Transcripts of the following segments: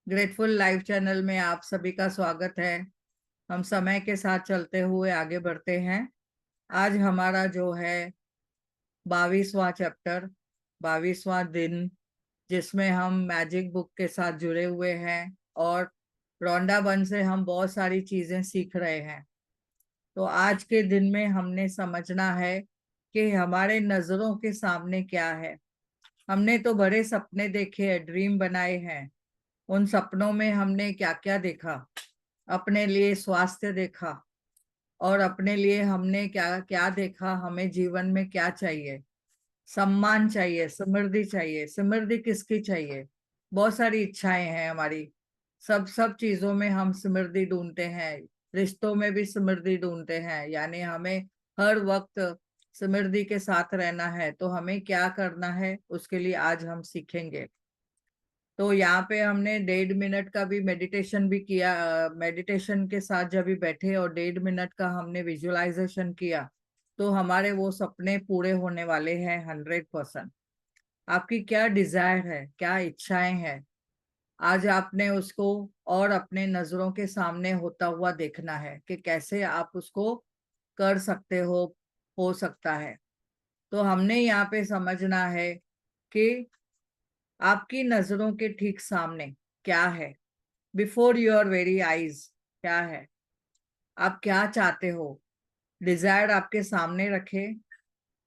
Grateful live channel में आप सभी का स्वागत है। हम समय के साथ चलते हुए आगे बढ़ते हैं। आज हमारा जो है 22वां चैप्टर, 22वां दिन, जिसमें हम मैजिक बुक के साथ जुड़े हुए हैं और रोंडा वन से हम बहुत सारी चीजें सीख रहे हैं। तो आज के दिन में हमने समझना है कि हमारे नजरों के सामने क्या है। हमने तो बड़े सपने देखे हैं, ड्रीम बनाए हैं। उन सपनों में हमने क्या क्या देखा? अपने लिए स्वास्थ्य देखा, और अपने लिए हमने क्या क्या देखा, हमें जीवन में क्या चाहिए। सम्मान चाहिए, समृद्धि चाहिए। समृद्धि किसकी चाहिए? बहुत सारी इच्छाएं हैं हमारी। सब सब चीजों में हम समृद्धि ढूंढते हैं। रिश्तों में भी समृद्धि ढूंढते हैं, यानी हमें हर वक्त समृद्धि के साथ रहना है। तो हमें क्या करना है, उसके लिए आज हम सीखेंगे। तो यहाँ पे हमने 1.5 मिनट का भी मेडिटेशन भी किया। मेडिटेशन के साथ जब भी बैठे और 1.5 मिनट का हमने विजुअलाइजेशन किया, तो हमारे वो सपने पूरे होने वाले हैं 100%। आपकी क्या डिजायर है, क्या इच्छाएं हैं, आज आपने उसको और अपने नजरों के सामने होता हुआ देखना है कि कैसे आप उसको कर सकते हो सकता है। तो हमने यहाँ पे समझना है कि आपकी नजरों के ठीक सामने क्या है, बिफोर योर वेरी आईज क्या है, आप क्या चाहते हो। डिजायर आपके सामने रखे,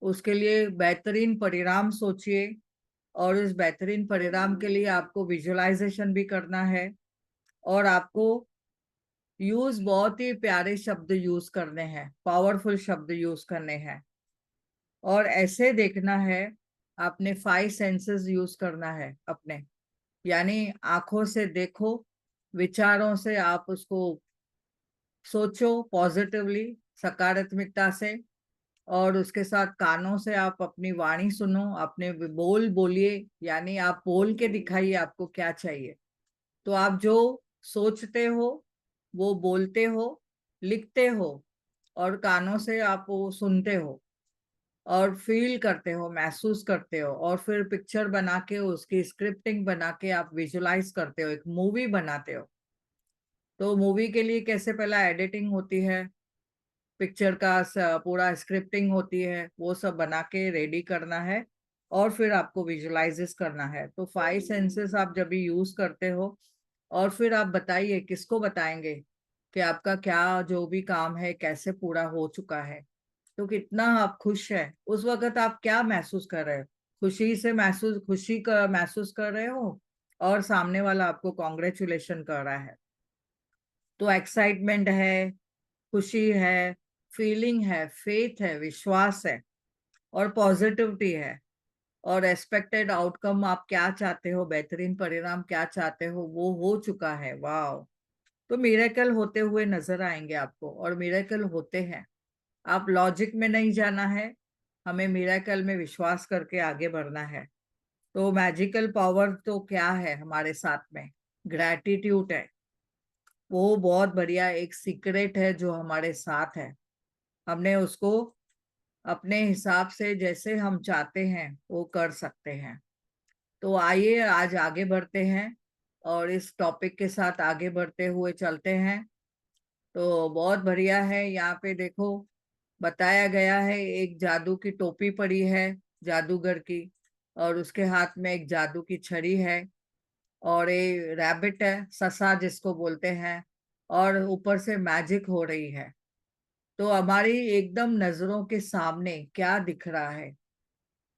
उसके लिए बेहतरीन परिणाम सोचिए, और उस बेहतरीन परिणाम के लिए आपको विजुअलाइजेशन भी करना है। और आपको यूज बहुत ही प्यारे शब्द यूज करने हैं, पावरफुल शब्द यूज करने हैं। और ऐसे देखना है, आपने 5 सेंसेस यूज करना है अपने, यानी आंखों से देखो, विचारों से आप उसको सोचो पॉजिटिवली, सकारात्मकता से। और उसके साथ कानों से आप अपनी वाणी सुनो, अपने बोल बोलिए, यानी आप बोल के दिखाइए आपको क्या चाहिए। तो आप जो सोचते हो वो बोलते हो, लिखते हो, और कानों से आप वो सुनते हो और फील करते हो, महसूस करते हो, और फिर पिक्चर बना के उसकी स्क्रिप्टिंग बना के आप विजुलाइज करते हो, एक मूवी बनाते हो। तो मूवी के लिए कैसे पहला एडिटिंग होती है, पिक्चर का पूरा स्क्रिप्टिंग होती है, वो सब बना के रेडी करना है, और फिर आपको विजुलाइजेस करना है। तो 5 सेंसेस आप जब भी यूज करते हो, और फिर आप बताइए किसको बताएंगे कि आपका क्या जो भी काम है कैसे पूरा हो चुका है। तो कितना आप खुश है उस वक्त, आप क्या महसूस कर रहे हो? खुशी से महसूस, खुशी का महसूस कर रहे हो, और सामने वाला आपको कॉन्ग्रेचुलेशन कर रहा है। तो एक्साइटमेंट है, खुशी है, फीलिंग है, फेथ है, विश्वास है, और पॉजिटिविटी है, और एक्सपेक्टेड आउटकम आप क्या चाहते हो, बेहतरीन परिणाम क्या चाहते हो, वो हो चुका है। वाह! तो मिरेकल होते हुए नजर आएंगे आपको, और मिरेकल होते हैं। आप लॉजिक में नहीं जाना है, हमें मिरेकल में विश्वास करके आगे बढ़ना है। तो मैजिकल पावर तो क्या है हमारे साथ में? ग्रैटिट्यूड है। वो बहुत बढ़िया एक सीक्रेट है जो हमारे साथ है। हमने उसको अपने हिसाब से जैसे हम चाहते हैं वो कर सकते हैं। तो आइए आज आगे बढ़ते हैं, और इस टॉपिक के साथ आगे बढ़ते हुए चलते हैं। तो बहुत बढ़िया है, यहाँ पे देखो बताया गया है, एक जादू की टोपी पड़ी है जादूगर की, और उसके हाथ में एक जादू की छड़ी है, और ये रैबिट है, ससा जिसको बोलते हैं, और ऊपर से मैजिक हो रही है। तो हमारी एकदम नजरों के सामने क्या दिख रहा है?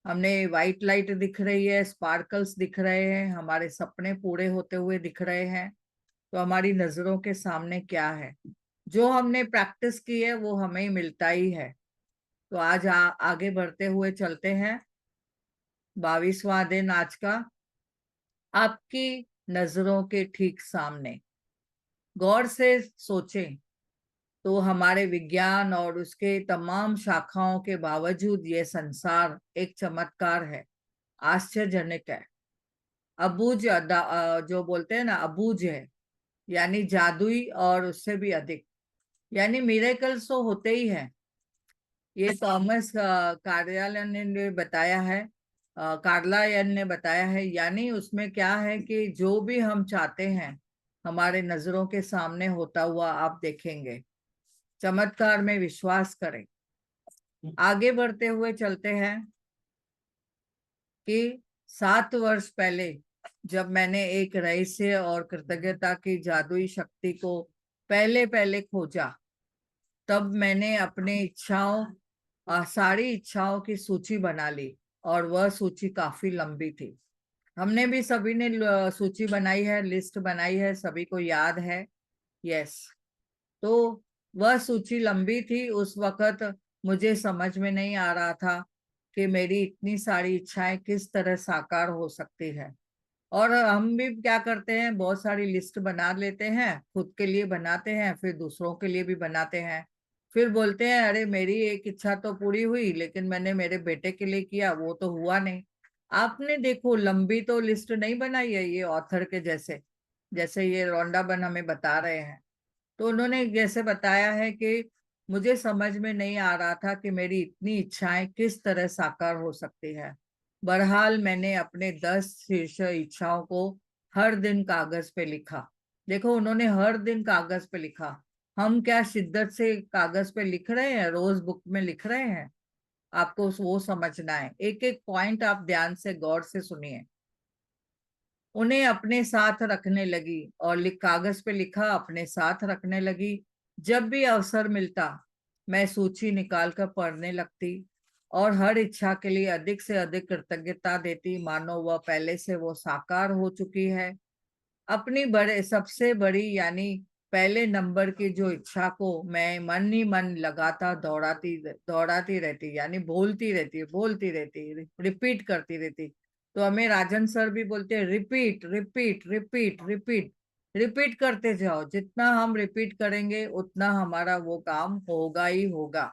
हमने वाइट लाइट दिख रही है, स्पार्कल्स दिख रहे हैं, हमारे सपने पूरे होते हुए दिख रहे हैं। तो हमारी नजरों के सामने क्या है? जो हमने प्रैक्टिस की है वो हमें मिलता ही है। तो आज आगे बढ़ते हुए चलते हैं। 22वां दिन आज का, आपकी नजरों के ठीक सामने। गौर से सोचें तो हमारे विज्ञान और उसके तमाम शाखाओं के बावजूद ये संसार एक चमत्कार है, आश्चर्यजनक है। अबूझ जो बोलते हैं ना, अबूझ है, यानी जादुई, और उससे भी अधिक, यानी मिरेकल्स तो होते ही हैं। ये थॉमस कार्यालय ने बताया है, कार्लायन ने बताया है। यानी उसमें क्या है कि जो भी हम चाहते हैं हमारे नजरों के सामने होता हुआ आप देखेंगे। चमत्कार में विश्वास करें। आगे बढ़ते हुए चलते हैं कि 7 वर्ष पहले जब मैंने एक रहस्य और कृतज्ञता की जादुई शक्ति को पहले पहले खोजा, तब मैंने अपने इच्छाओं सारी इच्छाओं की सूची बना ली और वह सूची काफी लंबी थी। हमने भी सभी ने सूची बनाई है, लिस्ट बनाई है, सभी को याद है। यस। तो वह सूची लंबी थी। उस वक्त मुझे समझ में नहीं आ रहा था कि मेरी इतनी सारी इच्छाएं किस तरह साकार हो सकती है। और हम भी क्या करते हैं, बहुत सारी लिस्ट बना लेते हैं, खुद के लिए बनाते हैं, फिर दूसरों के लिए भी बनाते हैं। फिर बोलते हैं अरे मेरी एक इच्छा तो पूरी हुई, लेकिन मैंने मेरे बेटे के लिए किया, वो तो हुआ नहीं। आपने देखो लंबी तो लिस्ट नहीं बनाई है ये ऑथर के जैसे, जैसे ये रोंडाबन हमें बता रहे हैं। तो उन्होंने जैसे बताया है कि मुझे समझ में नहीं आ रहा था कि मेरी इतनी इच्छाएं किस तरह साकार हो सकती है। बहरहाल मैंने अपने 10 शीर्ष इच्छाओं को हर दिन कागज पे लिखा। देखो उन्होंने हर दिन कागज पे लिखा। हम क्या शिद्दत से कागज पे लिख रहे हैं, रोज बुक में लिख रहे हैं? आपको वो समझना है। एक एक पॉइंट आप ध्यान से गौर से सुनिए। उन्हें अपने साथ रखने लगी और कागज पे लिखा, अपने साथ रखने लगी। जब भी अवसर मिलता मैं सूची निकाल कर पढ़ने लगती और हर इच्छा के लिए अधिक से अधिक कृतज्ञता देती, मानो वह पहले से वो साकार हो चुकी है। अपनी बड़े सबसे बड़ी यानी पहले नंबर की जो इच्छा को मैं मन ही मन लगातार दौड़ाती दौड़ाती रहती, यानी बोलती रहती, रिपीट करती रहती। तो हमें राजन सर भी बोलते हैं repeat repeat repeat repeat. Repeat करते जाओ, जितना हम रिपीट करेंगे उतना हमारा वो काम होगा ही होगा।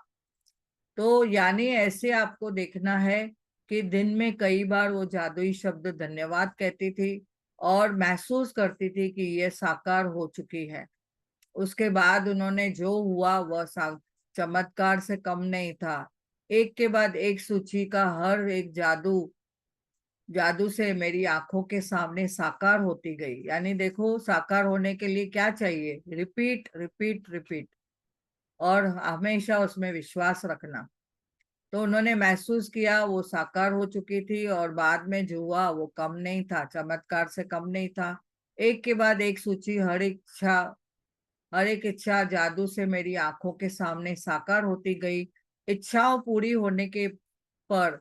तो यानी ऐसे आपको देखना है कि दिन में कई बार वो जादुई शब्द धन्यवाद कहती थी और महसूस करती थी कि ये साकार हो चुकी है। उसके बाद उन्होंने जो हुआ वह चमत्कार से कम नहीं था। एक के बाद एक सूची का हर एक जादू जादू से मेरी आंखों के सामने साकार होती गई। यानी देखो साकार होने के लिए क्या चाहिए? रिपीट रिपीट रिपीट, और हमेशा उसमें विश्वास रखना। तो उन्होंने महसूस किया वो साकार हो चुकी थी और बाद में जो हुआ वो कम नहीं था, चमत्कार से कम नहीं था। एक के बाद एक सूची, हर एक इच्छा जादू से मेरी आंखों के सामने साकार होती गई। इच्छाओं पूरी होने के पर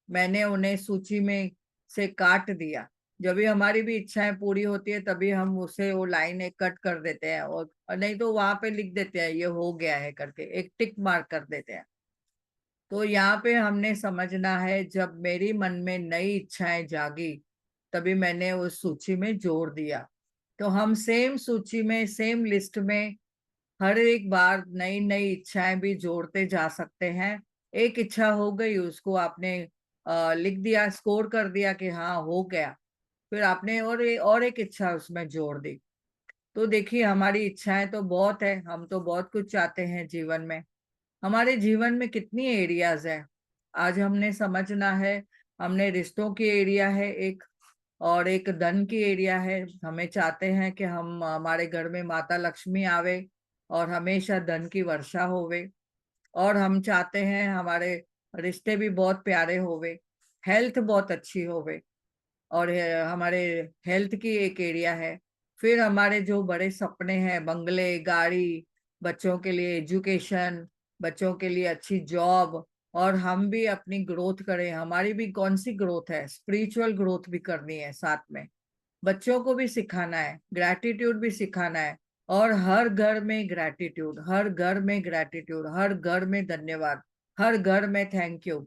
मैंने उन्हें सूची में से काट दिया। जब भी हमारी भी इच्छाएं पूरी होती है तभी हम उसे वो लाइन एक कट कर देते हैं, और नहीं तो वहां पे लिख देते हैं ये हो गया है करके, एक टिक मार्क कर देते हैं। तो यहाँ पे हमने समझना है, जब मेरी मन में नई इच्छाएं जागी तभी मैंने उस सूची में जोड़ दिया। तो हम सेम सूची में, सेम लिस्ट में हर एक बार नई नई इच्छाएं भी जोड़ते जा सकते हैं। एक इच्छा हो गई, उसको आपने लिख दिया, स्कोर कर दिया कि हाँ हो गया, फिर आपने और एक इच्छा उसमें जोड़ दी। तो देखिए हमारी इच्छाएं तो बहुत है, हम तो बहुत कुछ चाहते हैं जीवन में। हमारे जीवन में कितनी एरियाज है, आज हमने समझना है। हमने रिश्तों की एरिया है एक, और एक धन की एरिया है। हमें चाहते हैं कि हम हमारे घर में माता लक्ष्मी आवे और हमेशा धन की वर्षा होवे। और हम चाहते हैं हमारे रिश्ते भी बहुत प्यारे होवे, हेल्थ बहुत अच्छी होवे, और हमारे हेल्थ की एक एरिया है। फिर हमारे जो बड़े सपने हैं, बंगले, गाड़ी, बच्चों के लिए एजुकेशन, बच्चों के लिए अच्छी जॉब, और हम भी अपनी ग्रोथ करें। हमारी भी कौन सी ग्रोथ है, स्पिरिचुअल ग्रोथ भी करनी है, साथ में बच्चों को भी सिखाना है, ग्रैटिट्यूड भी सिखाना है। और हर घर में ग्रैटिट्यूड, हर घर में ग्रैटिट्यूड, हर घर में धन्यवाद, हर घर में थैंक यू,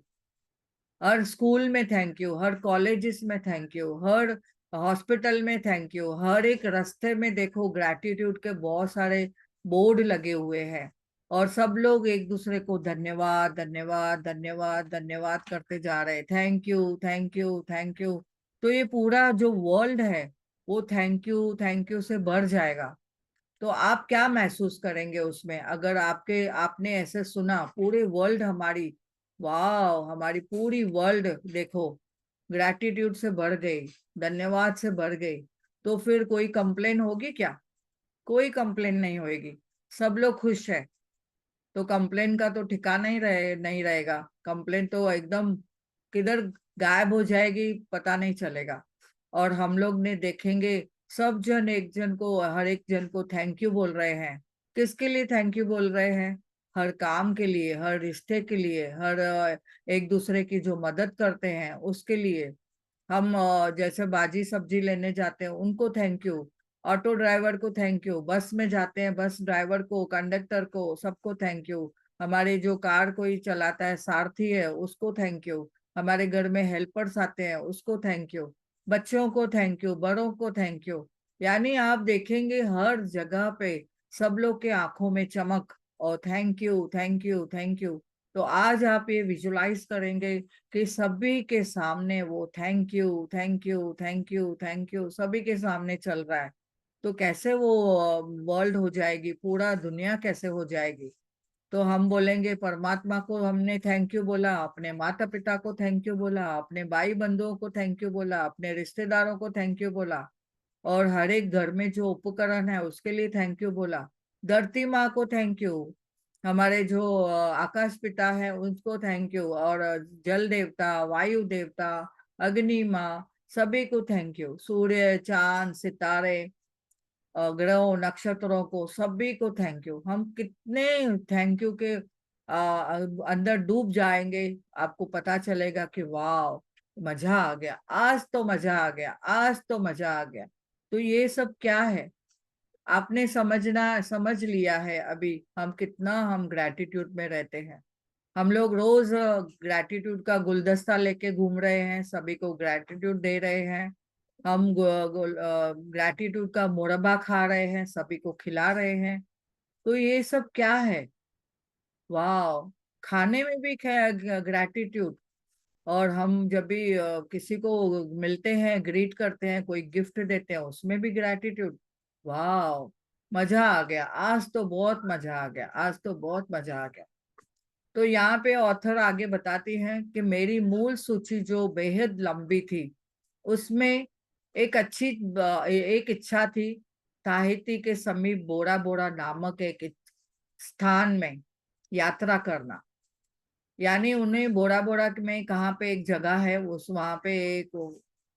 हर स्कूल में थैंक यू, हर कॉलेजेस में थैंक यू, हर हॉस्पिटल में थैंक यू। हर एक रास्ते में देखो ग्रैटिट्यूड के बहुत सारे बोर्ड लगे हुए हैं, और सब लोग एक दूसरे को धन्यवाद धन्यवाद धन्यवाद धन्यवाद करते जा रहे हैं, thank you thank you thank you. तो ये पूरा जो वर्ल्ड है वो थैंक यू से भर जाएगा। तो आप क्या महसूस करेंगे उसमें, अगर आपने ऐसे सुना पूरे वर्ल्ड हमारी, वाह, हमारी पूरी वर्ल्ड देखो ग्रैटिट्यूड से भर गई, धन्यवाद से भर गई, तो फिर कोई कंप्लेन होगी क्या? कोई कंप्लेन नहीं होगी, सब लोग खुश है। तो कंप्लेन का तो ठिकाना ही नहीं रहेगा। कंप्लेन तो एकदम किधर गायब हो जाएगी, पता नहीं चलेगा। और हम लोग ने देखेंगे, सब जन एक जन को, हर एक जन को थैंक यू बोल रहे हैं। किसके लिए थैंक यू बोल रहे हैं? हर काम के लिए, हर रिश्ते के लिए, हर एक दूसरे की जो मदद करते हैं उसके लिए। हम जैसे बाजी सब्जी लेने जाते हैं, उनको थैंक यू। ऑटो ड्राइवर को थैंक यू, बस में जाते हैं, बस ड्राइवर को, कंडक्टर को, सबको थैंक यू। हमारे जो कार कोई चलाता है, सारथी है, उसको थैंक यू। हमारे घर में हेल्पर्स आते हैं, उसको थैंक यू। बच्चों को थैंक यू, बड़ों को थैंक यू। यानी आप देखेंगे हर जगह पे सब लोग के आंखों में चमक, और thank you, thank you, thank you. तो आज आप ये विजुलाइज करेंगे कि सभी के सामने वो thank you, thank you, thank you, thank you सभी के सामने चल रहा है। तो कैसे वो वर्ल्ड हो जाएगी, पूरा दुनिया कैसे हो जाएगी? तो हम बोलेंगे परमात्मा को हमने थैंक यू बोला, अपने माता पिता को थैंक यू बोला, अपने भाई बंधुओं को थैंक यू बोला, अपने रिश्तेदारों को थैंक यू बोला, और हर एक घर में जो उपकरण है उसके लिए थैंक यू बोला। धरती माँ को थैंक यू, हमारे जो आकाश पिता है उनको थैंक यू, और जल देवता, वायु देवता, अग्नि माँ, सभी को थैंक यू। सूर्य, चांद, सितारे, ग्रहों, नक्षत्रों को, सभी को थैंक यू। हम कितने थैंक यू के अंदर डूब जाएंगे, आपको पता चलेगा कि वाह, मजा आ गया, आज तो मजा आ गया, आज तो मजा आ गया। तो ये सब क्या है? आपने समझ लिया है अभी हम कितना हम ग्रैटिट्यूड में रहते हैं। हम लोग रोज ग्रैटिट्यूड का गुलदस्ता लेके घूम रहे हैं, सभी को ग्रैटिट्यूड दे रहे हैं। हम ग्रैटिट्यूड का मुरब्बा खा रहे हैं, सभी को खिला रहे हैं। तो ये सब क्या है? वाह, खाने में भी ग्रैटिट्यूड। और हम जब भी किसी को मिलते हैं, ग्रीट करते हैं, कोई गिफ्ट देते हैं, उसमें भी ग्रैटिट्यूड। वाह, मजा आ गया, आज तो बहुत मजा आ गया, आज तो बहुत मजा आ गया। तो यहाँ पे ऑथर आगे बताती हैं कि मेरी मूल सूची जो बेहद लंबी थी, उसमें एक इच्छा थी, ताहिती के समीप बोरा बोरा नामक एक स्थान में यात्रा करना। यानी उन्हें बोरा बोरा में कहाँ पे एक जगह है, उस वहां पे एक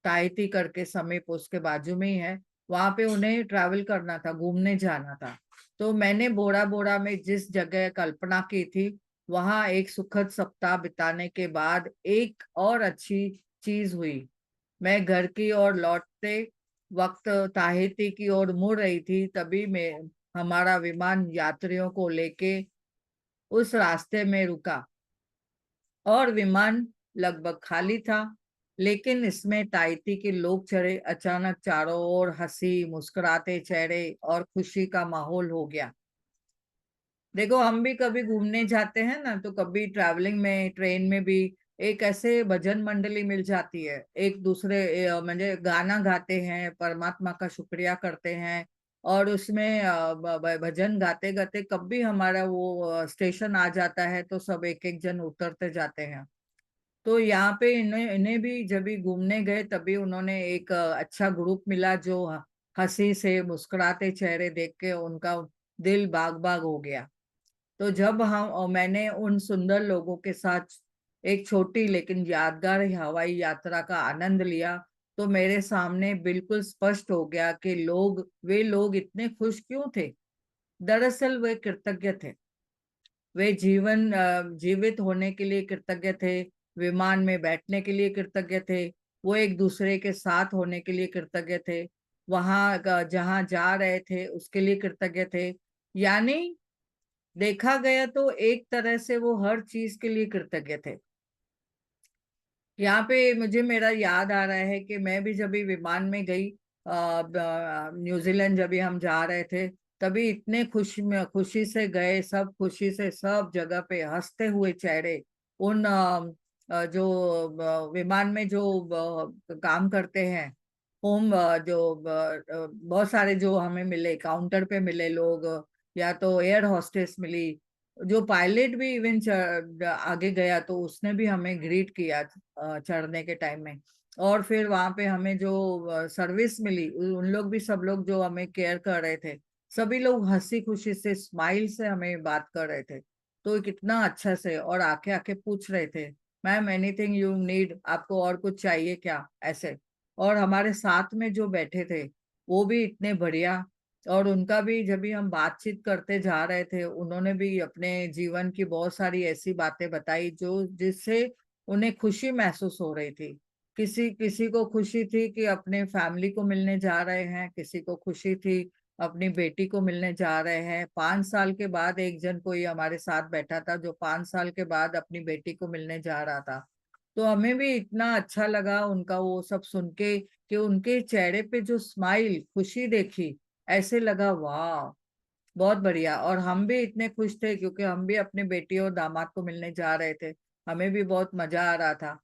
ताहिती करके समीप उसके बाजू में ही है, वहां पे उन्हें ट्रैवल करना था, घूमने जाना था। तो मैंने बोरा बोरा में जिस जगह कल्पना की थी, वहां एक सुखद सप्ताह बिताने के बाद एक और अच्छी चीज हुई। मैं घर की ओर लौटते वक्त ताहिती की ओर मुड़ रही थी, तभी मैं हमारा विमान यात्रियों को लेके उस रास्ते में रुका, और विमान लगभग खाली था। लेकिन इसमें ताइती के लोग चढ़े। अचानक चारों ओर हंसी, मुस्कुराते चेहरे और खुशी का माहौल हो गया। देखो, हम भी कभी घूमने जाते हैं ना, तो कभी ट्रैवलिंग में, ट्रेन में भी एक ऐसे भजन मंडली मिल जाती है, एक दूसरे म्हणजे गाना गाते हैं, परमात्मा का शुक्रिया करते हैं। और उसमें भजन गाते गाते कभी हमारा वो स्टेशन आ जाता है, तो सब एक एक जन उतरते जाते हैं। तो यहाँ पे इन्हें इन्हें भी जब भी घूमने गए, तभी उन्होंने एक अच्छा ग्रुप मिला, जो हंसी से मुस्कुराते चेहरे देख के उनका दिल बाग बाग हो गया। तो जब हम और मैंने उन सुंदर लोगों के साथ एक छोटी लेकिन यादगार हवाई यात्रा का आनंद लिया, तो मेरे सामने बिल्कुल स्पष्ट हो गया कि वे लोग इतने खुश क्यों थे। दरअसल वे कृतज्ञ थे। वे जीवित होने के लिए कृतज्ञ थे, विमान में बैठने के लिए कृतज्ञ थे, वो एक दूसरे के साथ होने के लिए कृतज्ञ थे, वहां जहां जा रहे थे उसके लिए कृतज्ञ थे। यानी देखा गया तो एक तरह से वो हर चीज के लिए कृतज्ञ थे। यहाँ पे मुझे मेरा याद आ रहा है कि मैं भी जब भी विमान में गई, न्यूजीलैंड जब भी हम जा रहे थे, तभी इतने खुशी से गए, सब खुशी से, सब जगह पे हंसते हुए चेहरे। उन जो विमान में जो काम करते हैं, जो बहुत सारे जो हमें मिले, काउंटर पे मिले लोग, या तो एयर होस्टेस मिली, जो पायलट भी इवन आगे गया तो उसने भी हमें ग्रीट किया चढ़ने के टाइम में। और फिर वहां पे हमें जो सर्विस मिली, उन लोग भी, सब लोग जो हमें केयर कर रहे थे, सभी लोग हंसी खुशी से, स्माइल से हमें बात कर रहे थे। तो कितना अच्छा से, और आके आके पूछ रहे थे, मैम एनीथिंग यू नीड, आपको और कुछ चाहिए क्या, ऐसे। और हमारे साथ में जो बैठे थे वो भी इतने बढ़िया। और उनका भी, जब भी हम बातचीत करते जा रहे थे, उन्होंने भी अपने जीवन की बहुत सारी ऐसी बातें बताई जो जिससे उन्हें खुशी महसूस हो रही थी। किसी किसी को खुशी थी कि अपने फैमिली को मिलने जा रहे हैं, किसी को खुशी थी अपनी बेटी को मिलने जा रहे हैं। 5 साल के बाद एक जन कोई हमारे साथ बैठा था जो 5 साल के बाद अपनी बेटी को मिलने जा रहा था। तो हमें भी इतना अच्छा लगा उनका वो सब सुन के, कि उनके चेहरे पे जो स्माइल, खुशी देखी, ऐसे लगा वाह, बहुत बढ़िया। और हम भी इतने खुश थे क्योंकि हम भी अपनी बेटी और दामाद को मिलने जा रहे थे। हमें भी बहुत मजा आ रहा था।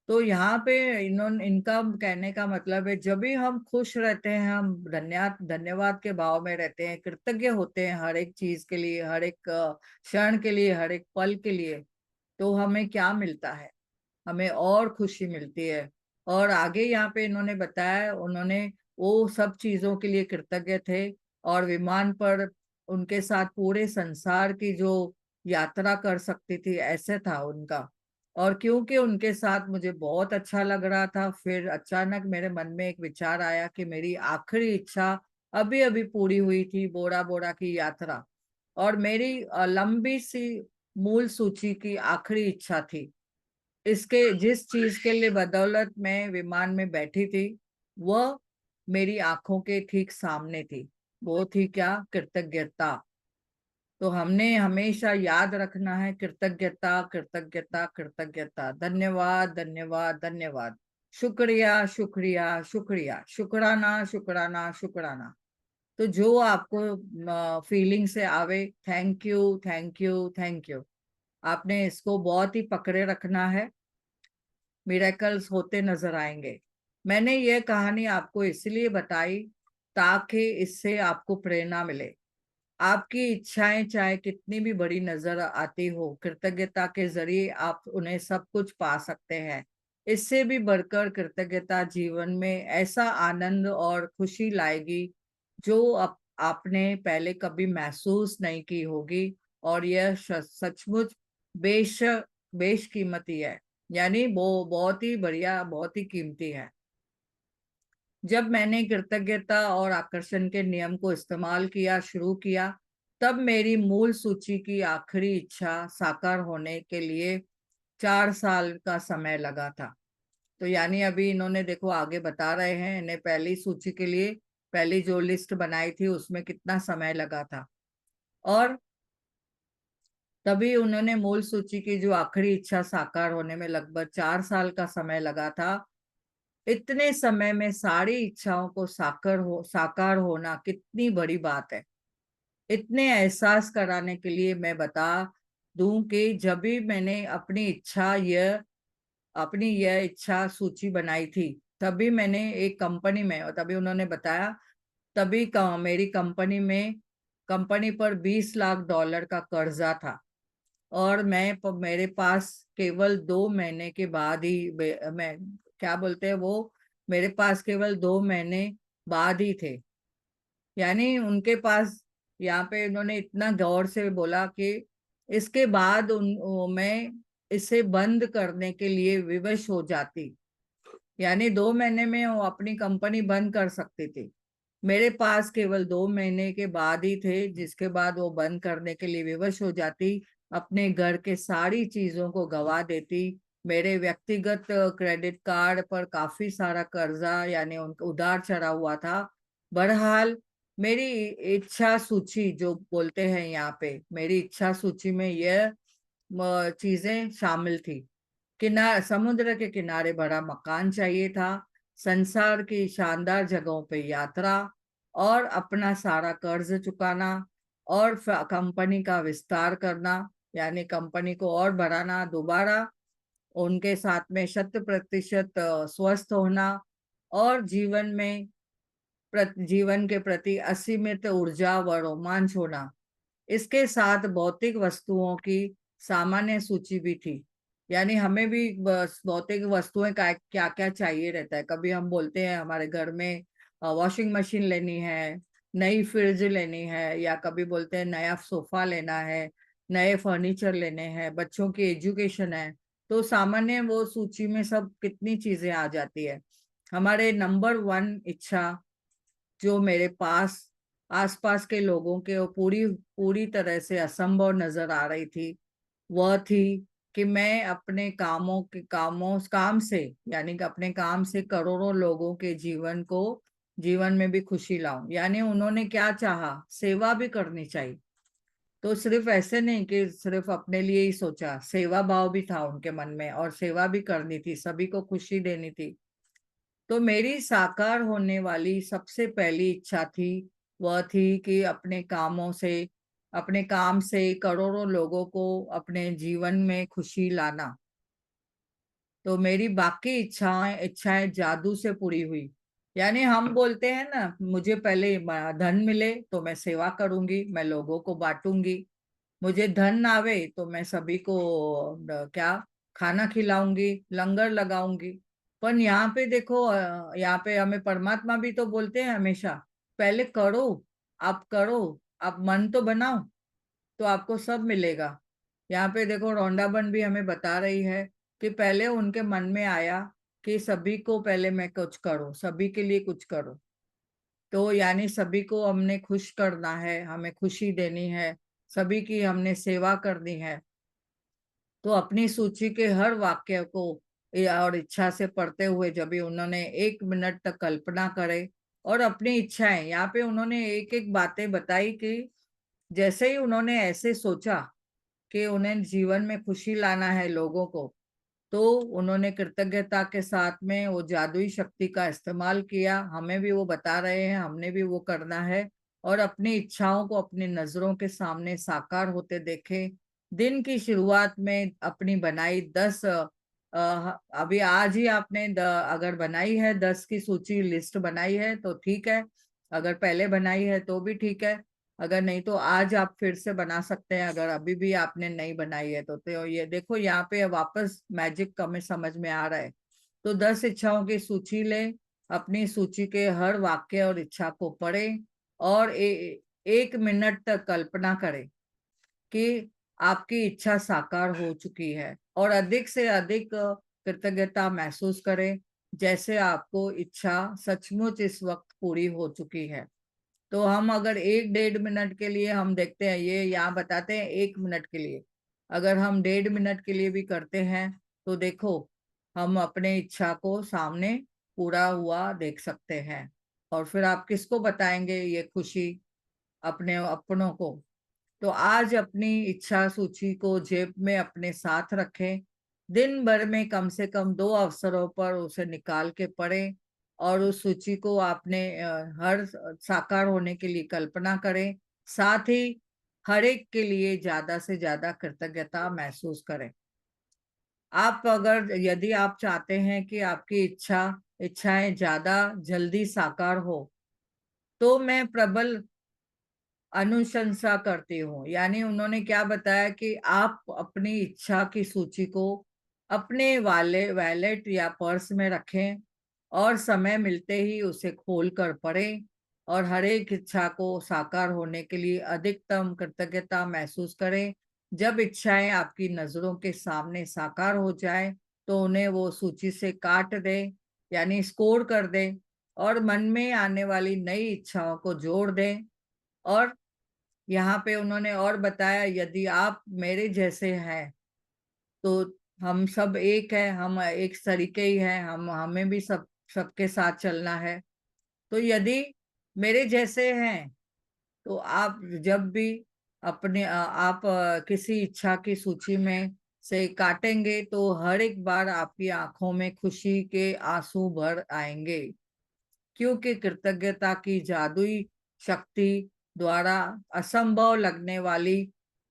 तो यहाँ पे इनका कहने का मतलब है, जब भी हम खुश रहते हैं, हम धन्यवाद धन्यवाद के भाव में रहते हैं, कृतज्ञ होते हैं हर एक चीज के लिए, हर एक क्षण के लिए, हर एक पल के लिए, तो हमें क्या मिलता है, हमें और खुशी मिलती है। और आगे यहाँ पे इन्होंने बताया, उन्होंने वो सब चीजों के लिए कृतज्ञ थे। और विमान पर उनके साथ पूरे संसार की जो यात्रा कर सकती थी, ऐसे था उनका। और क्योंकि उनके साथ मुझे बहुत अच्छा लग रहा था, फिर अचानक मेरे मन में एक विचार आया कि मेरी आखिरी इच्छा अभी अभी पूरी हुई थी, बोरा बोरा की यात्रा। और मेरी लंबी सी मूल सूची की आखिरी इच्छा थी, इसके जिस चीज के लिए बदौलत मैं विमान में बैठी थी, वह मेरी आंखों के ठीक सामने थी। वो थी क्या? कृतज्ञता। तो हमने हमेशा याद रखना है, कृतज्ञता कृतज्ञता कृतज्ञता, धन्यवाद धन्यवाद धन्यवाद, शुक्रिया शुक्रिया शुक्रिया, शुक्राना शुक्राना शुक्राना। तो जो आपको फीलिंग से आवे, thank you thank you thank you, आपने इसको बहुत ही पकड़े रखना है। मिरेकल्स होते नजर आएंगे। मैंने ये कहानी आपको इसलिए बताई ताकि इससे आपको प्रेरणा मिले। आपकी इच्छाएं चाहे कितनी भी बड़ी नजर आती हो, कृतज्ञता के जरिए आप उन्हें सब कुछ पा सकते हैं। इससे भी बढ़कर कृतज्ञता जीवन में ऐसा आनंद और खुशी लाएगी जो आपने पहले कभी महसूस नहीं की होगी। और यह सचमुच बेश बेशकीमती है, यानी वो बहुत ही बढ़िया, बहुत ही कीमती है। जब मैंने कृतज्ञता और आकर्षण के नियम को इस्तेमाल किया शुरू किया, तब मेरी मूल सूची की आखिरी इच्छा साकार होने के लिए 4 साल का समय लगा था। तो यानी अभी इन्होंने, देखो आगे बता रहे हैं, इन्हें पहली सूची के लिए, पहली जो लिस्ट बनाई थी उसमें कितना समय लगा था। और तभी उन्होंने मूल सूची की जो आखिरी इच्छा साकार होने में लगभग 4 साल का समय लगा था। इतने समय में सारी इच्छाओं को साकार होना कितनी बड़ी बात है। इतने एहसास कराने के लिए मैं बता दूं कि जब भी मैंने अपनी यह इच्छा सूची बनाई थी, तभी मैंने एक कंपनी में, और तभी उन्होंने बताया, मेरी कंपनी पर $20 लाख का कर्जा था। और मेरे पास केवल 2 महीने के बाद ही मैं, क्या बोलते हैं वो, मेरे पास केवल 2 महीने बाद ही थे। यानी उनके पास, यहाँ पे उन्होंने इतना गौर से बोला कि इसके बाद मैं इसे बंद करने के लिए विवश हो जाती। यानी 2 महीने में वो अपनी कंपनी बंद कर सकती थी। मेरे पास केवल 2 महीने के बाद ही थे, जिसके बाद वो बंद करने के लिए विवश हो जाती, अपने घर के सारी चीजों को गवा देती। मेरे व्यक्तिगत क्रेडिट कार्ड पर काफी सारा कर्जा, यानी उनका उधार चढ़ा हुआ था। बहरहाल, मेरी इच्छा सूची जो बोलते हैं यहाँ पे, मेरी इच्छा सूची में यह चीजें शामिल थी। समुद्र के किनारे बड़ा मकान चाहिए था, संसार की शानदार जगहों पे यात्रा, और अपना सारा कर्ज चुकाना, और कंपनी का विस्तार करना, यानी कंपनी को और बढ़ाना, दोबारा उनके साथ में 100% स्वस्थ होना, और जीवन के प्रति असीमित ऊर्जा व रोमांच होना। इसके साथ भौतिक वस्तुओं की सामान्य सूची भी थी। यानी हमें भी बस भौतिक वस्तुएं का क्या क्या चाहिए रहता है। कभी हम बोलते हैं हमारे घर में वॉशिंग मशीन लेनी है, नई फ्रिज लेनी है, या कभी बोलते हैं नया सोफा लेना है, नए फर्नीचर लेने हैं, बच्चों की एजुकेशन है। तो सामान्य वो सूची में सब कितनी चीजें आ जाती है। हमारे नंबर वन इच्छा जो मेरे पास आसपास के लोगों के वो पूरी पूरी तरह से असंभव नजर आ रही थी, वह थी कि मैं अपने काम से, यानी कि अपने काम से करोड़ों लोगों के जीवन में भी खुशी लाऊं। यानी उन्होंने क्या चाहा, सेवा भी करनी चाहिए। तो सिर्फ ऐसे नहीं कि सिर्फ अपने लिए ही सोचा, सेवा भाव भी था उनके मन में और सेवा भी करनी थी, सभी को खुशी देनी थी। तो मेरी साकार होने वाली सबसे पहली इच्छा थी, वह थी कि अपने काम से करोड़ों लोगों को अपने जीवन में खुशी लाना। तो मेरी बाकी इच्छाएं इच्छाएं जादू से पूरी हुई। यानी हम बोलते हैं ना, मुझे पहले धन मिले तो मैं सेवा करूंगी, मैं लोगों को बांटूंगी। मुझे धन आवे तो मैं सभी को क्या खाना खिलाऊंगी, लंगर लगाऊंगी। पर यहाँ पे देखो, यहाँ पे हमें परमात्मा भी तो बोलते हैं हमेशा, पहले करो, आप मन तो बनाओ, तो आपको सब मिलेगा। यहाँ पे देखो रौंडाबन भी हमें बता रही है कि पहले उनके मन में आया कि सभी को पहले मैं कुछ करूं, सभी के लिए कुछ करूं। तो यानी सभी को हमने खुश करना है, हमें खुशी देनी है, सभी की हमने सेवा करनी है। तो अपनी सूची के हर वाक्य को और इच्छा से पढ़ते हुए जब भी उन्होंने 1 मिनट तक कल्पना करे और अपनी इच्छाएं, यहाँ पे उन्होंने एक एक बातें बताई कि जैसे ही उन्होंने ऐसे सोचा कि उन्हें जीवन में खुशी लाना है लोगों को, तो उन्होंने कृतज्ञता के साथ में वो जादुई शक्ति का इस्तेमाल किया। हमें भी वो बता रहे हैं, हमने भी वो करना है और अपनी इच्छाओं को अपनी नजरों के सामने साकार होते देखे। दिन की शुरुआत में अपनी बनाई 10, अभी आज ही आपने अगर बनाई है 10 की सूची लिस्ट बनाई है तो ठीक है, अगर पहले बनाई है तो भी ठीक है, अगर नहीं तो आज आप फिर से बना सकते हैं, अगर अभी भी आपने नहीं बनाई है तो ये देखो यहाँ पे वापस मैजिक हमें समझ में आ रहा है। तो 10 इच्छाओं की सूची ले, अपनी सूची के हर वाक्य और इच्छा को पढ़े और 1 मिनट तक कल्पना करें कि आपकी इच्छा साकार हो चुकी है और अधिक से अधिक कृतज्ञता महसूस करें, जैसे आपको इच्छा सचमुच इस वक्त पूरी हो चुकी है। तो हम अगर 1 डेढ़ मिनट के लिए हम देखते हैं, ये यहाँ बताते हैं 1 मिनट के लिए, अगर हम 1.5 मिनट के लिए भी करते हैं तो देखो हम अपने इच्छा को सामने पूरा हुआ देख सकते हैं। और फिर आप किसको बताएंगे ये खुशी, अपने अपनों को। तो आज अपनी इच्छा सूची को जेब में अपने साथ रखें, दिन भर में कम से कम 2 अवसरों पर उसे निकाल के पढ़ें और उस सूची को आपने हर साकार होने के लिए कल्पना करें। साथ ही हर एक के लिए ज्यादा से ज्यादा कृतज्ञता महसूस करें। आप अगर यदि आप चाहते हैं कि आपकी इच्छाएं ज्यादा जल्दी साकार हो, तो मैं प्रबल अनुशंसा करती हूँ। यानी उन्होंने क्या बताया कि आप अपनी इच्छा की सूची को अपने वैलेट या पर्स में रखें और समय मिलते ही उसे खोल कर पढ़ें और हर एक इच्छा को साकार होने के लिए अधिकतम कृतज्ञता महसूस करें। जब इच्छाएं आपकी नजरों के सामने साकार हो जाए तो उन्हें वो सूची से काट दें, यानी स्कोर कर दें और मन में आने वाली नई इच्छाओं को जोड़ दें। और यहाँ पे उन्होंने और बताया, यदि आप मेरे जैसे हैं तो हम सब एक है, हम एक तरीके ही हैं, हम हमें भी सबके साथ चलना है। तो यदि मेरे जैसे हैं तो आप जब भी किसी इच्छा की सूची में से काटेंगे तो हर एक बार आपकी आंखों में खुशी के आंसू भर आएंगे, क्योंकि कृतज्ञता की जादुई शक्ति द्वारा असंभव लगने वाली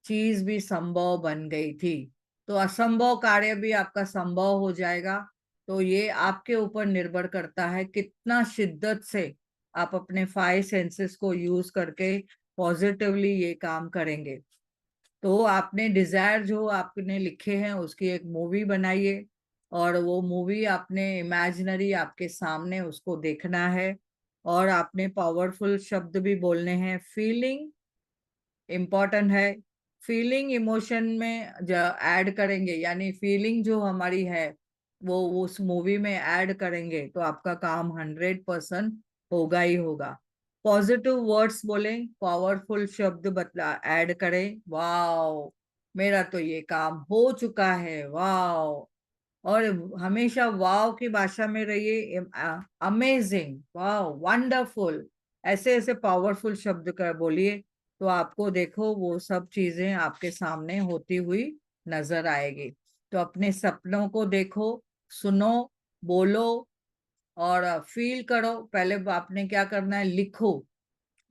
चीज भी संभव बन गई थी। तो असंभव कार्य भी आपका संभव हो जाएगा। तो ये आपके ऊपर निर्भर करता है कितना शिद्दत से आप अपने 5 सेंसेस को यूज करके पॉजिटिवली ये काम करेंगे। तो आपने डिजायर जो आपने लिखे हैं उसकी एक मूवी बनाइए, और वो मूवी आपने इमेजिनरी आपके सामने उसको देखना है, और आपने पावरफुल शब्द भी बोलने हैं। फीलिंग इम्पोर्टेंट है। फीलिंग इमोशन में ऐड करेंगे, यानी फीलिंग जो हमारी है वो उस मूवी में ऐड करेंगे, तो आपका काम 100% होगा ही होगा। पॉजिटिव वर्ड्स बोलें, पावरफुल शब्द बतला ऐड करें। वाओ, मेरा तो ये काम हो चुका है, वाओ। और हमेशा वाव की भाषा में रहिए। अमेजिंग, वाव, वंडरफुल, ऐसे ऐसे पावरफुल शब्द कर बोलिए, तो आपको देखो वो सब चीजें आपके सामने होती हुई नजर आएगी। तो अपने सपनों को देखो, सुनो, बोलो और फील करो। पहले आपने क्या करना है, लिखो।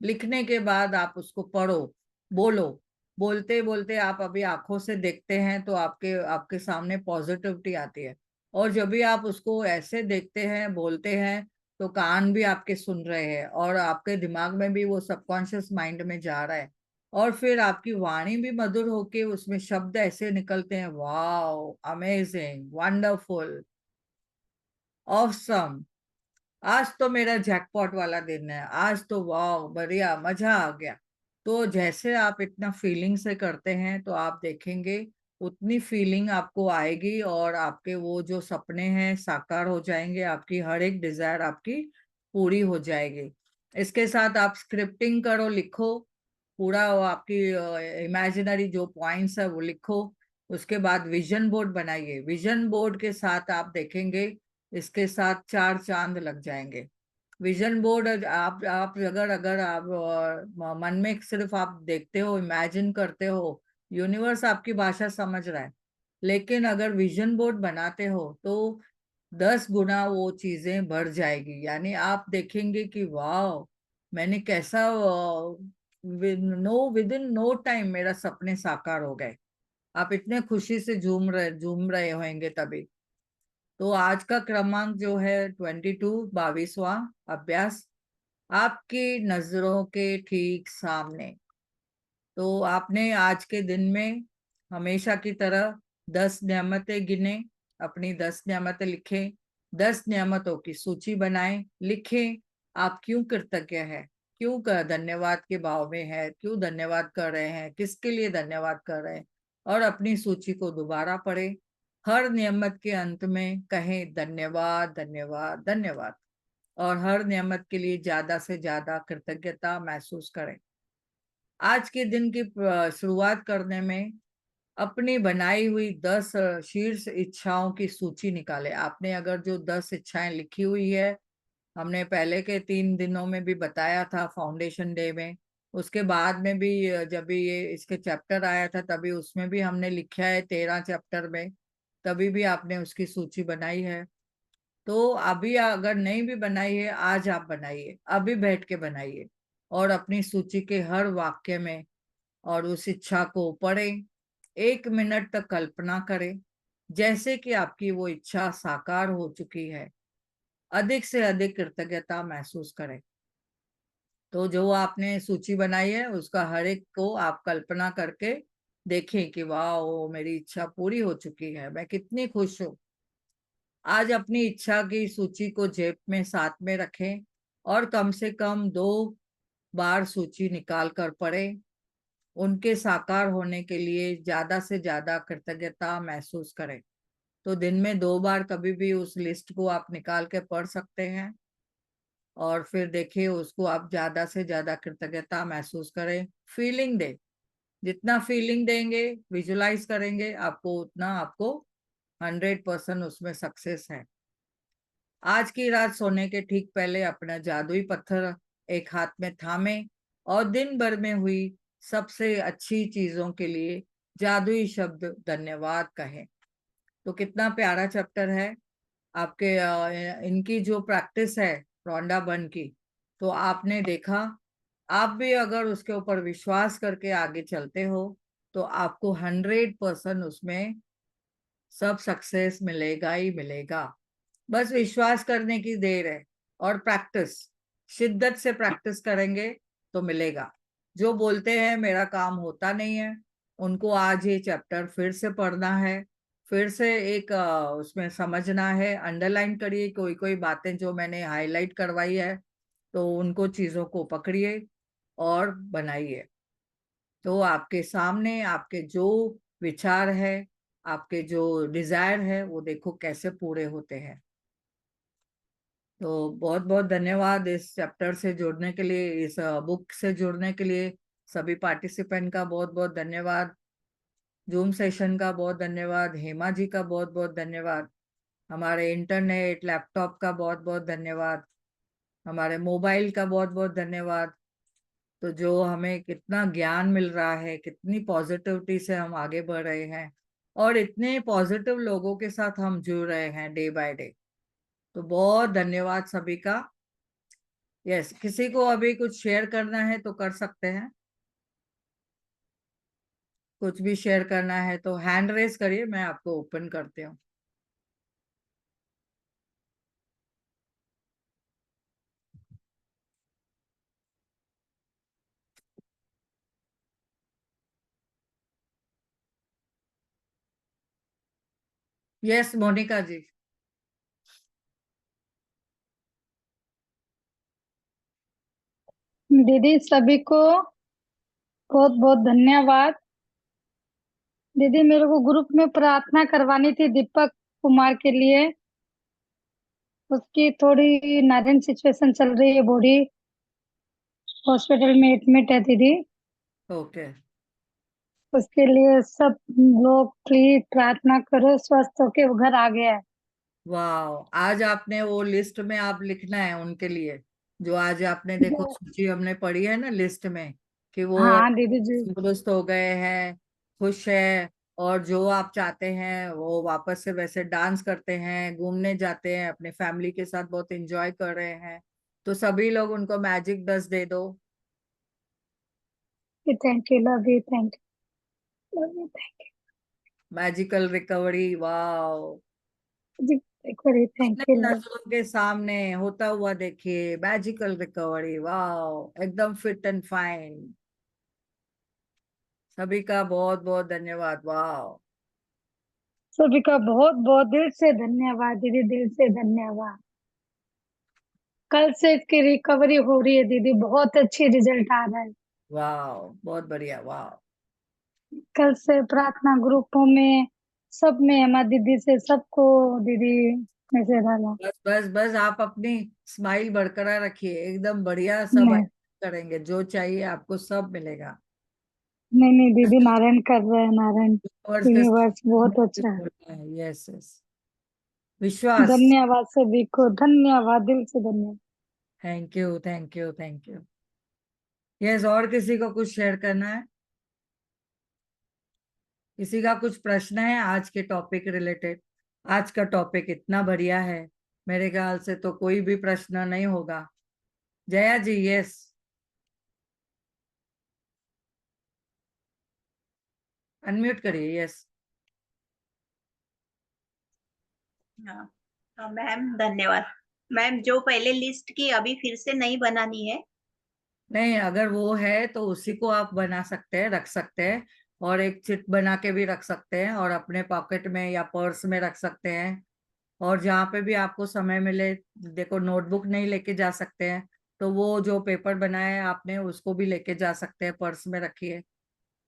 लिखने के बाद आप उसको पढ़ो, बोलो। बोलते बोलते आप अभी आंखों से देखते हैं तो आपके आपके सामने पॉजिटिविटी आती है। और जब भी आप उसको ऐसे देखते हैं, बोलते हैं, तो कान भी आपके सुन रहे हैं और आपके दिमाग में भी वो सबकॉन्शियस माइंड में जा रहा है। और फिर आपकी वाणी भी मधुर होके उसमें शब्द ऐसे निकलते हैं, वाओ, अमेजिंग, वंडरफुल, ऑसम, आज तो मेरा जैकपॉट वाला दिन है, आज तो वाह, बढ़िया, मजा आ गया। तो जैसे आप इतना फीलिंग से करते हैं तो आप देखेंगे उतनी फीलिंग आपको आएगी, और आपके वो जो सपने हैं साकार हो जाएंगे, आपकी हर एक डिजायर आपकी पूरी हो जाएगी। इसके साथ आप स्क्रिप्टिंग करो, लिखो पूरा, वो आपकी इमेजिनरी जो पॉइंट्स है वो लिखो। उसके बाद विजन बोर्ड बनाइए। विजन बोर्ड के साथ आप देखेंगे इसके साथ चार चांद लग जाएंगे। विजन बोर्ड आप अगर अगर आप मन में सिर्फ आप देखते हो, इमेजिन करते हो, यूनिवर्स आपकी भाषा समझ रहा है। लेकिन अगर विजन बोर्ड बनाते हो तो 10 गुना वो चीजें बढ़ जाएगी। यानी आप देखेंगे कि वाह, मैंने कैसा विद इन नो टाइम मेरा सपने साकार हो गए। आप इतने खुशी से झूम रहे होंगे तभी। तो आज का क्रमांक जो है 22, 22वां अभ्यास, आपकी नजरों के ठीक सामने। तो आपने आज के दिन में हमेशा की तरह 10 नेमतें गिने, अपनी 10 नेमतें लिखें, 10 नेमतों की सूची बनाएं, लिखें आप क्यों कृतज्ञ है, क्यों धन्यवाद के भाव में है, क्यों धन्यवाद कर रहे हैं, किसके लिए धन्यवाद कर रहे हैं। और अपनी सूची को दोबारा पढ़ें। हर नियमत के अंत में कहें धन्यवाद, धन्यवाद, धन्यवाद। और हर नियमत के लिए ज्यादा से ज्यादा कृतज्ञता महसूस करें। आज के दिन की शुरुआत करने में अपनी बनाई हुई 10 शीर्ष इच्छाओं की सूची निकाले। आपने अगर जो 10 इच्छाएं लिखी हुई है, हमने पहले के 3 दिनों में भी बताया था, फाउंडेशन डे में, उसके बाद में भी जब भी ये इसके चैप्टर आया था तभी उसमें भी हमने लिखा है 13 चैप्टर में, तभी भी आपने उसकी सूची बनाई है। तो अभी अगर नहीं भी बनाई है, आज आप बनाइए, अभी बैठ के बनाइए, और अपनी सूची के हर वाक्य में और उस इच्छा को पढ़ें। 1 मिनट तक कल्पना करें जैसे कि आपकी वो इच्छा साकार हो चुकी है। अधिक से अधिक कृतज्ञता महसूस करें। तो जो आपने सूची बनाई है उसका हर एक को आप कल्पना करके देखें कि वाह, वो मेरी इच्छा पूरी हो चुकी है, मैं कितनी खुश हूँ। आज अपनी इच्छा की सूची को जेब में साथ में रखें, और कम से कम 2 बार सूची निकाल कर पढ़ें। उनके साकार होने के लिए ज्यादा से ज्यादा कृतज्ञता महसूस करें। तो दिन में 2 बार कभी भी उस लिस्ट को आप निकाल के पढ़ सकते हैं, और फिर देखिए उसको आप ज्यादा से ज्यादा कृतज्ञता महसूस करें। फीलिंग दे, जितना फीलिंग देंगे, विजुलाइज करेंगे, आपको उतना आपको 100% उसमें सक्सेस है। आज की रात सोने के ठीक पहले अपना जादुई पत्थर एक हाथ में थामे, और दिन भर में हुई सबसे अच्छी चीजों के लिए जादुई शब्द धन्यवाद कहें। तो कितना प्यारा चैप्टर है। आपके इनकी जो प्रैक्टिस है रोंडा बन की, तो आपने देखा, आप भी अगर उसके ऊपर विश्वास करके आगे चलते हो तो आपको 100% उसमें सब सक्सेस मिलेगा ही मिलेगा। बस विश्वास करने की देर है, और प्रैक्टिस, शिद्दत से प्रैक्टिस करेंगे तो मिलेगा। जो बोलते हैं मेरा काम होता नहीं है, उनको आज ये चैप्टर फिर से पढ़ना है, फिर से एक उसमें समझना है। अंडरलाइन करिए कोई कोई बातें जो मैंने हाईलाइट करवाई है, तो उनको चीजों को पकड़िए और बनाइए। तो आपके सामने आपके जो विचार है, आपके जो डिजायर है, वो देखो कैसे पूरे होते हैं। तो बहुत बहुत धन्यवाद इस चैप्टर से जुड़ने के लिए, इस बुक से जुड़ने के लिए। सभी पार्टिसिपेंट का बहुत बहुत धन्यवाद। जूम सेशन का बहुत धन्यवाद। हेमा जी का बहुत बहुत धन्यवाद। हमारे इंटरनेट लैपटॉप का बहुत बहुत धन्यवाद। हमारे मोबाइल का बहुत बहुत धन्यवाद। तो जो हमें कितना ज्ञान मिल रहा है, कितनी पॉजिटिविटी से हम आगे बढ़ रहे हैं, और इतने पॉजिटिव लोगों के साथ हम जुड़ रहे हैं डे बाय डे। तो बहुत धन्यवाद सभी का। यस, किसी को अभी कुछ शेयर करना है तो कर सकते हैं। कुछ भी शेयर करना है तो हैंड रेज करिए, मैं आपको ओपन करती हूँ। यस, मोनिका जी। दीदी सभी को बहुत बहुत धन्यवाद। दीदी मेरे को ग्रुप में प्रार्थना करवानी थी दीपक कुमार के लिए। उसकी थोड़ी नारायण सिचुएशन चल रही है, बॉडी हॉस्पिटल में एडमिट है दीदी। ओके। उसके लिए सब लोग प्लीज प्रार्थना करो, स्वस्थ होके वो घर आ गया है। वाह, आज आपने वो लिस्ट में आप लिखना है उनके लिए, जो आज आपने देखो जो सूची हमने पढ़ी है ना लिस्ट में, कि वो हाँ दीदी जी। दुरुस्त हो गए हैं, खुश है, और जो आप चाहते हैं वो वापस से वैसे डांस करते हैं, घूमने जाते हैं, अपने फैमिली के साथ बहुत एंजॉय कर रहे हैं। तो सभी लोग उनको मैजिक डस्ट दे दो। Thank you, love you, thank you, love you, thank magical recovery, वाह। यू जी, थैंक अपने यू लव। नजरों के सामने होता हुआ देखिए मैजिकल रिकवरी, वाह, एकदम फिट एंड फाइन। सभी का बहुत बहुत धन्यवाद, वाह। सभी का बहुत बहुत दिल से धन्यवाद दीदी, दिल से धन्यवाद। कल से इसकी रिकवरी हो रही है दीदी, बहुत अच्छी रिजल्ट आ रहा है। वाह, बहुत बढ़िया, वाह। कल से प्रार्थना ग्रुपों में सब में हमारी दीदी से सबको दीदी मैसेज डाला। बस बस बस, आप अपनी स्माइल बरकरार रखिए, एकदम बढ़िया, सब नहीं करेंगे, जो चाहिए आपको सब मिलेगा। नहीं नहीं दीदी, नारायण कर रहे हैं, नारायण यूनिवर्स के यूनिवर्स बहुत अच्छा है। साथ है, यस यस, विश्वास। धन्यवाद सभी को, धन्यवाद, दिल से धन्यवाद। Thank you thank you thank you. Yes, और किसी को कुछ शेयर करना है? किसी का कुछ प्रश्न है आज के टॉपिक रिलेटेड? आज का टॉपिक इतना बढ़िया है, मेरे ख्याल से तो कोई भी प्रश्न नहीं होगा। जया जी, यस, अनम्यूट करिए, यस। हाँ। मैम धन्यवाद। मैम जो पहले लिस्ट की अभी फिर से नहीं बनानी है? नहीं, अगर वो है तो उसी को आप बना सकते हैं, रख सकते हैं, और एक चिट बना के भी रख सकते हैं, और अपने पॉकेट में या पर्स में रख सकते हैं, और जहाँ पे भी आपको समय मिले। देखो, नोटबुक नहीं लेके जा सकते हैं, तो वो जो पेपर बनाया है आपने उसको भी लेके जा सकते हैं, पर्स में रखिए।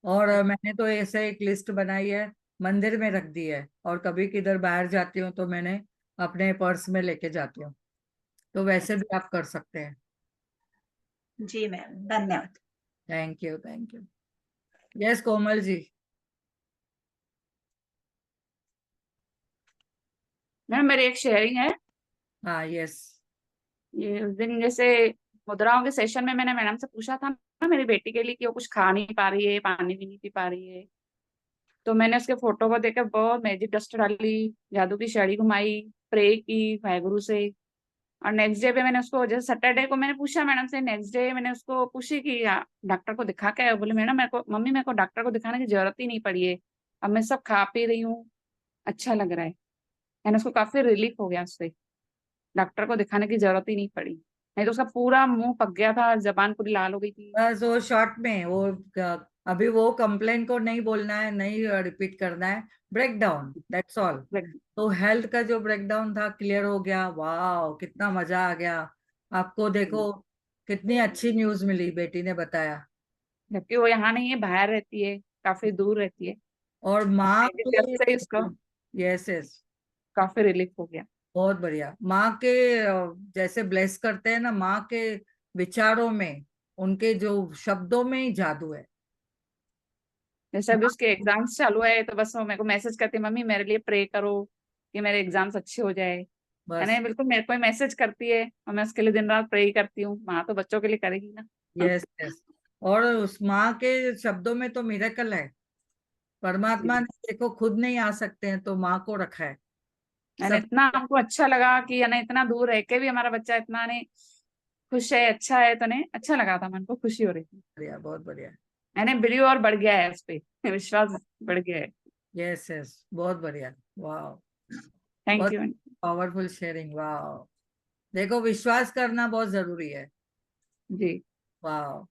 और मैंने तो ऐसे एक लिस्ट बनाई है, मंदिर में रख दी है, और कभी किधर बाहर जाती हूँ तो मैंने अपने पर्स में लेके जाती हूँ। तो वैसे भी आप कर सकते हैं। जी मैम, धन्यवाद। Thank you thank you. Yes, Komal ji. Ma'am मेरी एक शेयरिंग है। हाँ, यस। ये उस दिन जैसे मुद्राओं के सेशन में मैंने मैडम से पूछा था ना मेरी बेटी के लिए कि वो कुछ खा नहीं पा रही है, पानी भी नहीं पी पा रही है। तो मैंने उसके फोटो को देखकर बहुत मैजिक डस्ट डाली, जादू की छड़ी घुमाई, प्रे की वाहेगुरु से। और नेक्स्ट डे पे मैंने उसको, जैसे सैटरडे को मैंने पूछा मैडम से, नेक्स्ट डे मैंने उसको पूछी कि डॉक्टर को दिखा के आए हो? बोले मैडम मेरे को, मम्मी मेरे को डॉक्टर को दिखाने की जरूरत ही नहीं पड़ी है, अब मैं सब खा पी रही हूँ, अच्छा लग रहा है। मैंने उसको काफी रिलीफ हो गया उससे, डॉक्टर को दिखाने की जरूरत ही नहीं पड़ी, नहीं तो उसका पूरा मुंह पक गया था, जबान पूरी लाल हो गई थी। बस वो शॉर्ट में वो अभी वो कंप्लेन को नहीं बोलना है, नहीं रिपीट करना है, ब्रेक डाउन, दैट्स ऑल। तो हेल्थ का जो ब्रेकडाउन था क्लियर हो गया। वाह, कितना मजा आ गया आपको। देखो कितनी अच्छी न्यूज मिली, बेटी ने बताया। जबकि वो यहाँ नहीं है, बाहर रहती है, काफी दूर रहती है। और माँ मेरी के, तरफ से ही उसको यस यस, काफी रिलीफ हो गया। बहुत बढ़िया। माँ के जैसे ब्लेस करते हैं ना, माँ के विचारों में, उनके जो शब्दों में ही जादू है। जैसे अभी उसके एग्जाम्स चालू है तो बस वो मेरे को मैसेज करती है, मम्मी मेरे लिए प्रे करो कि मेरे एग्जाम्स अच्छे हो जाए। बस, मैंने बिल्कुल, मेरे को मैसेज करती है और मैं उसके लिए दिन रात प्रे करती हूँ। माँ तो बच्चों के लिए करेगी ना। Yes yes. और उस माँ के शब्दों में तो मिरेकल है। परमात्मा जी। ने देखो खुद नहीं आ सकते हैं तो माँ को रखा है मैंने सब। इतना हमको अच्छा लगा कि यानी इतना दूर रह के भी हमारा बच्चा इतना ने खुश है, अच्छा है, तो ने अच्छा लगा था, मन को खुशी हो रही थी। बढ़िया, बहुत बढ़िया। मैंने बिलीव और बढ़ गया है उस पे, विश्वास बढ़ गया है। यस यस, बहुत बढ़िया। वाह, थैंक बहुत यू। Powerful sharing. वाह, देखो विश्वास करना बहुत जरूरी है। जी। वाह।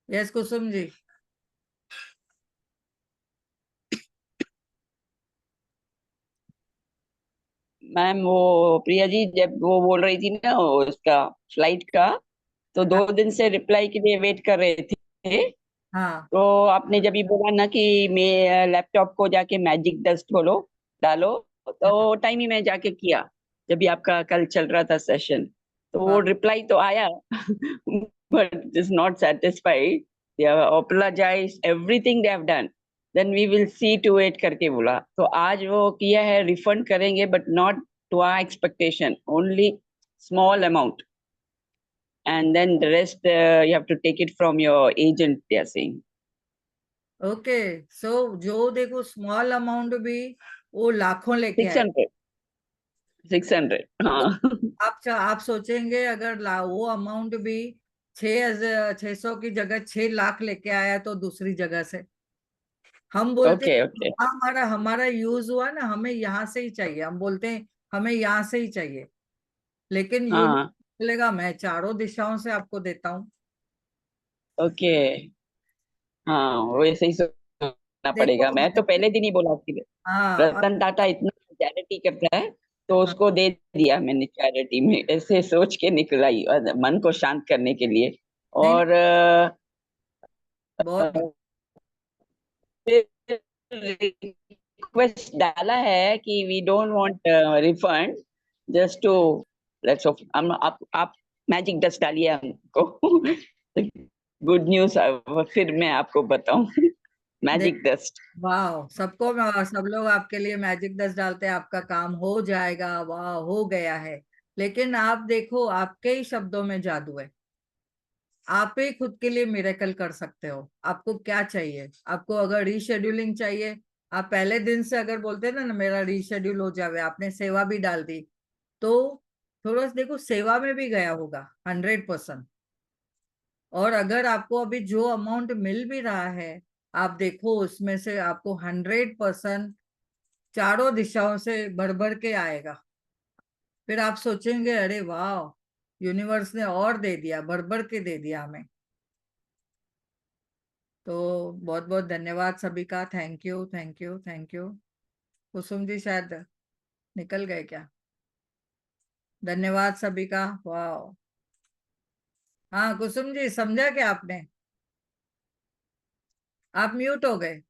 यस कुसुम जी। मैम वो प्रिया जी जब वो बोल रही थी ना उसका फ्लाइट का, तो हाँ 2 दिन से रिप्लाई के लिए वेट कर रहे थे। हाँ तो आपने जब ये बोला ना कि मैं लैपटॉप को जाके मैजिक डस्ट खोलो डालो, तो टाइम ही मैं जाके किया जब भी आपका कल चल रहा था सेशन। तो वो वाह, रिप्लाई तो आया but is not satisfied. They have apologise everything they have done, then we will see to it करके बोला। तो आज वो किया है, रिफंड करेंगे but not to our expectation, only small amount, and then the rest you have to take it from your agent, they are saying. Okay. So जो देखो स्मॉल अमाउंट भी वो लाखों लेके आए। 600, 600, तो हाँ। आप सोचेंगे अगर वो अमाउंट भी 6,600 की जगह 6 लाख लेके आया तो दूसरी जगह से, हम बोलते ओके हैं ओके। "हाँ, हमारा हमारा यूज हुआ ना, हमें यहाँ से ही चाहिए", हम बोलते हैं हमें यहाँ से ही चाहिए। लेकिन यूनिट हाँ बोलेगा मैं चारों दिशाओं से आपको देता हूँ। ओके। हाँ वैसे ही सोचना देखो, पड़ेगा। मैं तो पहले दिन ही बोला कि हाँ रतन टाटा इतना चैरिटी करता है, तो हाँ, उसको दे दिया मैंने चैरिटी में, ऐसे सोच के निकला ही मन को शांत करने के लिए। नहीं नहीं, और बहुत बढ़िया। रिक्वेस्ट डाला है कि we don't want refund, just to let's हम आप मैजिक डस्ट डालिए हमको। गुड न्यूज फिर मैं आपको बताऊं। देख, मैजिक डस्ट। वाह, सब लोग आपके लिए मैजिक डस्ट डालते हैं, आपका काम हो जाएगा। वाह, हो गया है। लेकिन आप देखो, आपके ही शब्दों में जादू है। आप ही खुद के लिए मिरेकल कर सकते हो। आपको क्या चाहिए? आपको अगर रीशेड्यूलिंग चाहिए, आप पहले दिन से अगर बोलते ना मेरा रीशेड्यूल हो जावे, आपने सेवा भी डाल दी, तो थोड़ा सा देखो सेवा में भी गया होगा 100%। और अगर आपको अभी जो अमाउंट मिल भी रहा है, आप देखो उसमें से आपको 100% चारों दिशाओं से भर भर के आएगा। फिर आप सोचेंगे अरे वाह, यूनिवर्स ने और दे दिया, भर भर के दे दिया हमें। तो बहुत बहुत धन्यवाद सभी का। Thank you, thank you, thank you. Kusum ji शायद निकल गए क्या? धन्यवाद सभी का। वाह। हाँ कुसुम जी, समझा क्या आपने? आप म्यूट हो गए।